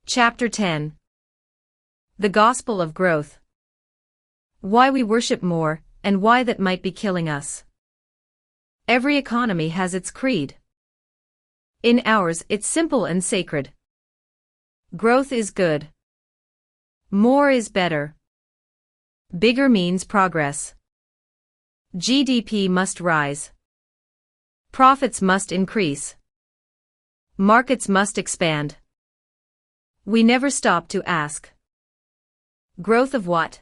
Chapter 10. The Gospel of Growth. Why we worship more, and why that might be killing us. Every economy has its creed. In ours, it's simple and sacred. Growth is good. More is better. Bigger means progress. GDP must rise. Profits must increase. Markets must expand. We never stop to ask. Growth of what?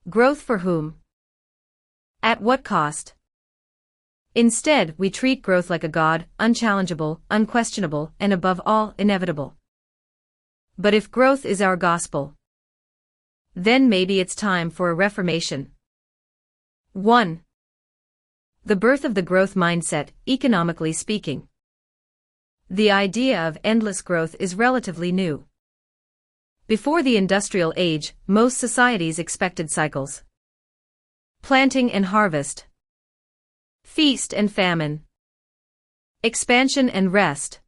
Growth for whom? At what cost? Instead, we treat growth like a god, unchallengeable, unquestionable, and above all, inevitable. But if growth is our gospel, then maybe it's time for a reformation. 1. The birth of the growth mindset, economically speaking. The idea of endless growth is relatively new. Before the industrial age, most societies expected cycles. Planting and harvest. Feast and famine. Expansion and rest.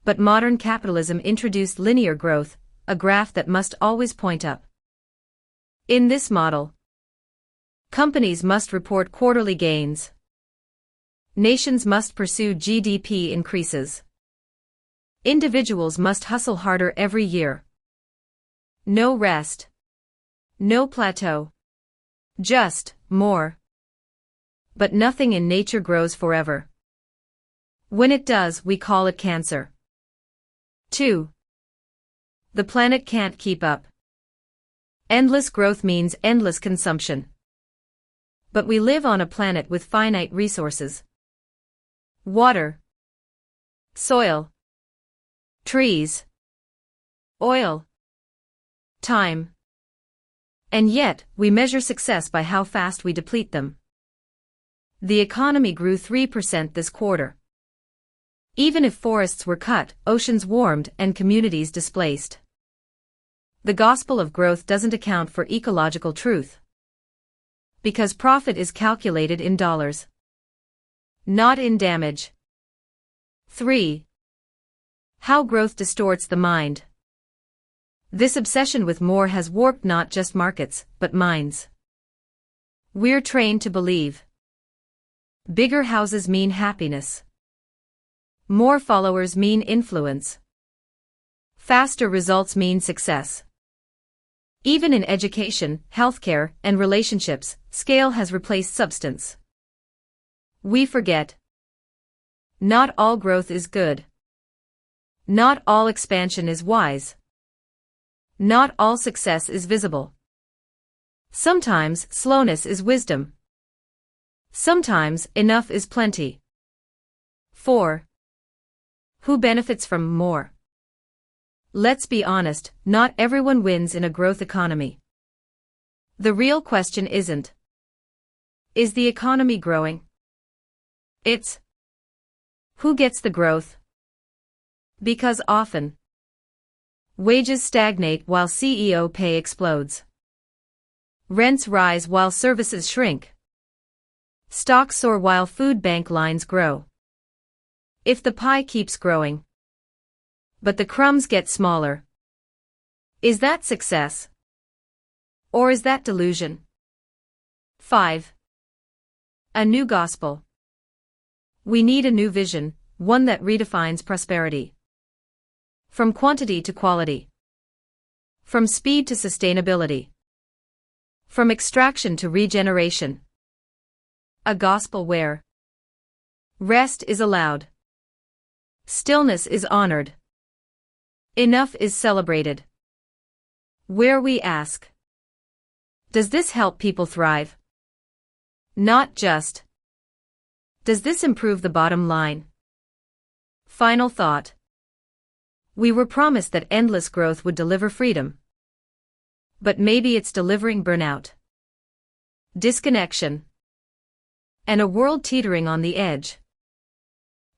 But modern capitalism introduced linear growth, a graph that must always point up. In this model, companies must report quarterly gains. Nations must pursue GDP increases. Individuals must hustle harder every year. No rest. No plateau. Just more. But nothing in nature grows forever. When it does, we call it cancer. 2. The planet can't keep up. Endless growth means endless consumption. But we live on a planet with finite resources. Water, soil, trees, oil, time. And yet, we measure success by how fast we deplete them. The economy grew 3% this quarter. Even if forests were cut, oceans warmed, and communities displaced. The gospel of growth doesn't account for ecological truth. Because profit is calculated in dollars. Not in damage. 3. How growth distorts the mind. This obsession with more has warped not just markets, but minds. We're trained to believe bigger houses mean happiness. More followers mean influence. Faster results mean success. Even in education, healthcare, and relationships, scale has replaced substance. We forget. Not all growth is good. Not all expansion is wise. Not all success is visible. Sometimes slowness is wisdom. Sometimes enough is plenty. 4. Who benefits from more? Let's be honest, not everyone wins in a growth economy. The real question isn't, is the economy growing? It's, who gets the growth? Because often, wages stagnate while CEO pay explodes. Rents rise while services shrink. Stocks soar while food bank lines grow. If the pie keeps growing, but the crumbs get smaller, is that success? Or is that delusion? 5. A new gospel. We need a new vision, one that redefines prosperity. From quantity to quality. From speed to sustainability. From extraction to regeneration. A gospel where rest is allowed. Stillness is honored. Enough is celebrated. Where we ask, does this help people thrive? Not just, does this improve the bottom line? Final thought. We were promised that endless growth would deliver freedom. But maybe it's delivering burnout, disconnection, and a world teetering on the edge.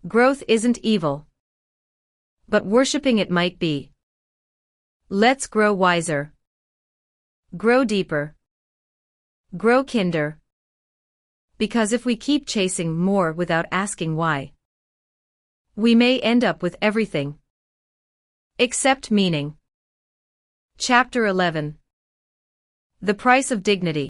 Growth isn't evil, but worshipping it might be. Let's grow wiser. Grow deeper. Grow kinder. Because if we keep chasing more without asking why, we may end up with everything Accept meaning. Chapter 11. The Price of Dignity.